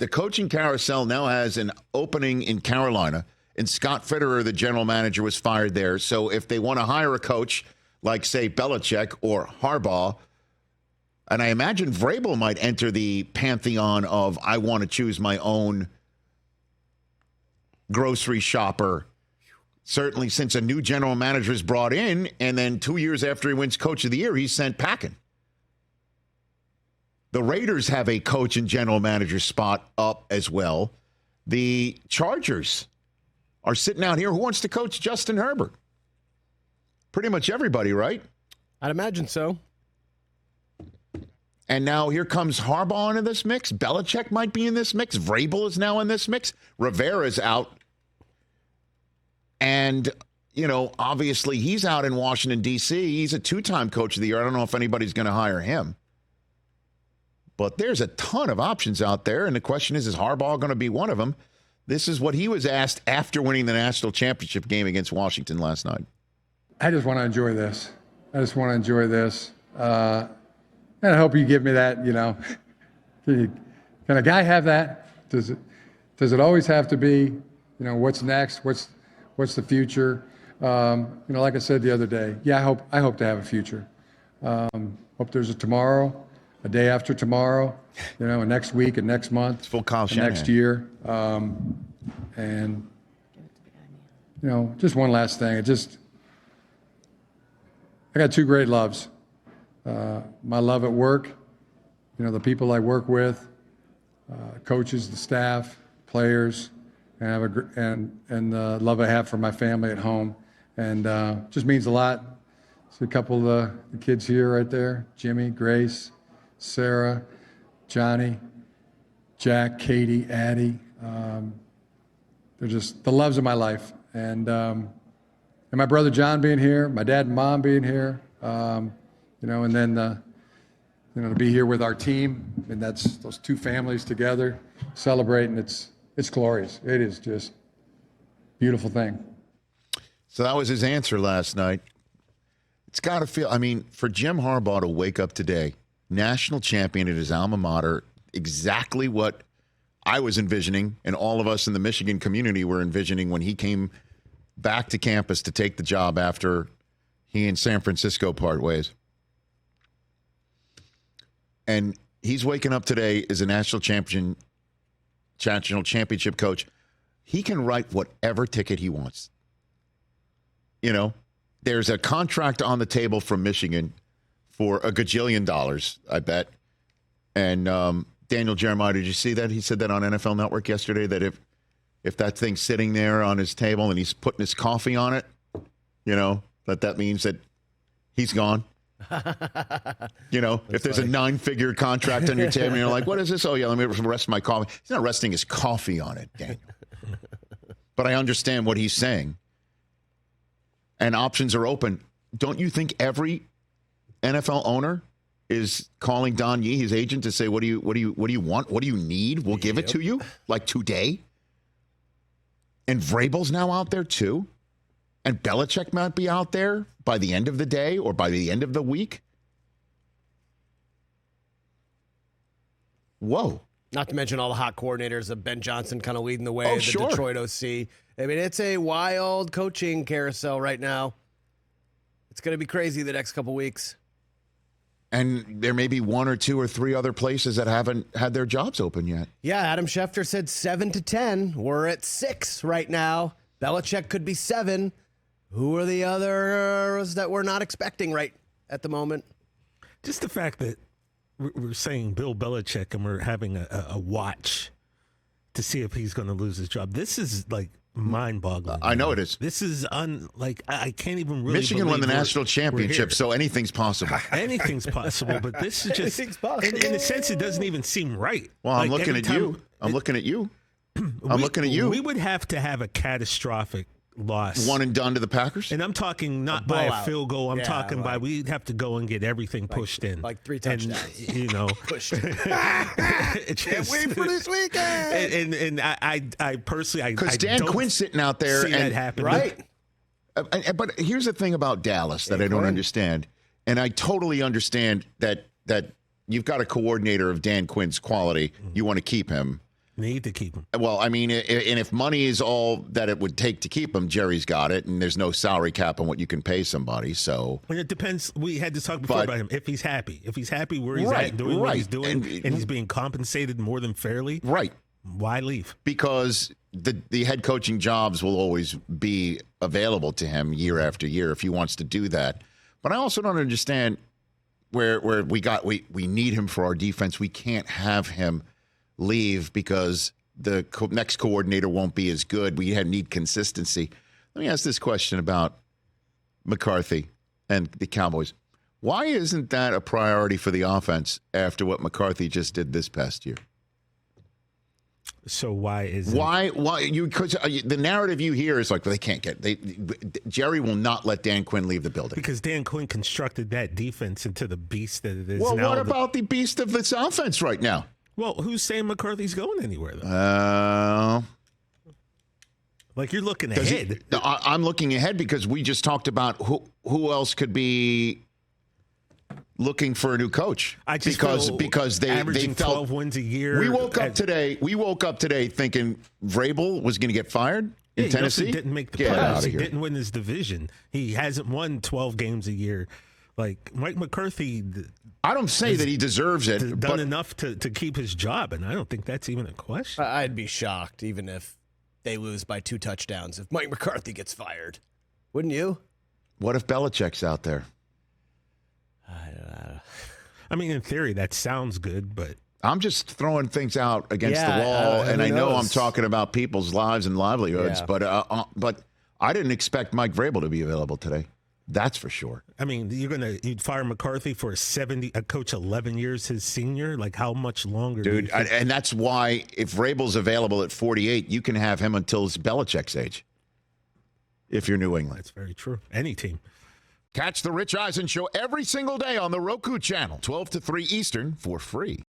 the coaching carousel now has an opening in Carolina, and Scott Fitterer, the general manager, was fired there. So if they want to hire a coach like, say, Belichick or Harbaugh, and I imagine Vrabel might enter the pantheon of I want to choose my own grocery shopper, certainly since a new general manager is brought in, and then 2 years after he wins Coach of the Year, he's sent packing. The Raiders have a coach and general manager spot up as well. The Chargers are sitting out here. Who wants to coach Justin Herbert? Pretty much everybody, right? I'd imagine so. And now here comes Harbaugh into this mix. Belichick might be in this mix. Vrabel is now in this mix. Rivera's out. And, you know, obviously he's out in Washington, D.C. He's a two-time coach of the year. I don't know if anybody's going to hire him. But there's a ton of options out there, and the question is Harbaugh going to be one of them? This is what he was asked after winning the national championship game against Washington last night. I just want to enjoy this. And I hope you give me that, you know. Can a guy have that? Does it always have to be, you know, what's next? What's the future? You know, like I said the other day, yeah, I hope to have a future. Hope there's a tomorrow, a day after tomorrow, you know, a next week, a next month, it's full Kyle next year. And, you know, just one last thing. I got two great loves. My love at work, you know, the people I work with, coaches, the staff, players, and the love I have for my family at home. And just means a lot. See a couple of the kids here right there, Jimmy, Grace, Sarah, Johnny, Jack, Katie, Addie. They're just the loves of my life. And my brother John being here, my dad and mom being here, you know, and then, you know, to be here with our team, and that's those two families together celebrating, it's glorious. It is just a beautiful thing. So that was his answer last night. It's got to feel, I mean, for Jim Harbaugh to wake up today, national champion at his alma mater, exactly what I was envisioning, and all of us in the Michigan community were envisioning when he came back to campus to take the job after he and San Francisco part ways. And he's waking up today as a national championship coach. He can write whatever ticket he wants. You know, there's a contract on the table from Michigan for $1 gajillion, I bet. And Daniel Jeremiah, did you see that? He said that on NFL Network yesterday, that if that thing's sitting there on his table and he's putting his coffee on it, you know, that means that he's gone. You know, if there's a 9-figure contract on your table and you're like, what is this? Oh, yeah, let me rest my coffee. He's not resting his coffee on it, Daniel. But I understand what he's saying. And options are open. Don't you think every NFL owner is calling Don Yee, his agent, to say, what do you want? What do you need? We'll give it to you, like today. And Vrabel's now out there too. And Belichick might be out there by the end of the day or by the end of the week. Whoa. Not to mention all the hot coordinators of Ben Johnson kind of leading the way, sure. Detroit OC. I mean, it's a wild coaching carousel right now. It's going to be crazy the next couple weeks. And there may be 1 or 2 or 3 other places that haven't had their jobs open yet. Yeah, Adam Schefter said 7 to 10. We're at 6 right now. Belichick could be 7. Who are the others that we're not expecting right at the moment? Just the fact that we're saying Bill Belichick and we're having a watch to see if he's going to lose his job. This is like mind-boggling. I know it is. This is I can't even really. Michigan won the national championship, so anything's possible. Anything's possible, but this is just in a sense it doesn't even seem right. Well, I'm looking at you. I'm looking at you. We would have to have a catastrophic loss. One and done to the Packers? And I'm talking not by a field goal. I'm talking by we'd have to go and get everything pushed in. Like 3 touchdowns. And, you know. Pushed in. Can't wait for this weekend. And I personally, because Dan Quinn's sitting out there. See that happen. Right. But here's the thing about Dallas that I don't understand. And I totally understand that you've got a coordinator of Dan Quinn's quality. You want to keep him. Need to keep him. Well, I mean, and if money is all that it would take to keep him, Jerry's got it, and there's no salary cap on what you can pay somebody. So And it depends. We had this talk before about him. If he's happy where he's at, doing what he's doing, and he's being compensated more than fairly, right? Why leave? Because the head coaching jobs will always be available to him year after year if he wants to do that. But I also don't understand where we need him for our defense. We can't have him leave because the next coordinator won't be as good. We need consistency. Let me ask this question about McCarthy and the Cowboys. Why isn't that a priority for the offense after what McCarthy just did this past year? So why is because the narrative you hear is like, well, they can't get Jerry will not let Dan Quinn leave the building because Dan Quinn constructed that defense into the beast that it is. Well, now. what about the beast of this offense right now? Well, who's saying McCarthy's going anywhere though? Like you're looking ahead. I'm looking ahead because we just talked about who else could be looking for a new coach. Because they averaging felt 12 wins a year. We woke up today thinking Vrabel was going to get fired in Tennessee. He didn't make the playoffs. He didn't win his division. He hasn't won 12 games a year. Like Mike McCarthy, I don't say that he deserves it. Done enough to keep his job, and I don't think that's even a question. I'd be shocked even if they lose by 2 touchdowns if Mike McCarthy gets fired. Wouldn't you? What if Belichick's out there? I mean, in theory, that sounds good, but I'm just throwing things out against the wall, and I know I'm talking about people's lives and livelihoods, but I didn't expect Mike Vrabel to be available today. That's for sure. I mean, you'd fire McCarthy for a coach 11 years his senior? Like, how much longer? Dude, and that's why if Vrabel's available at 48, you can have him until Belichick's age if you're New England. That's very true. Any team. Catch the Rich Eisen Show every single day on the Roku channel, 12 to 3 Eastern, for free.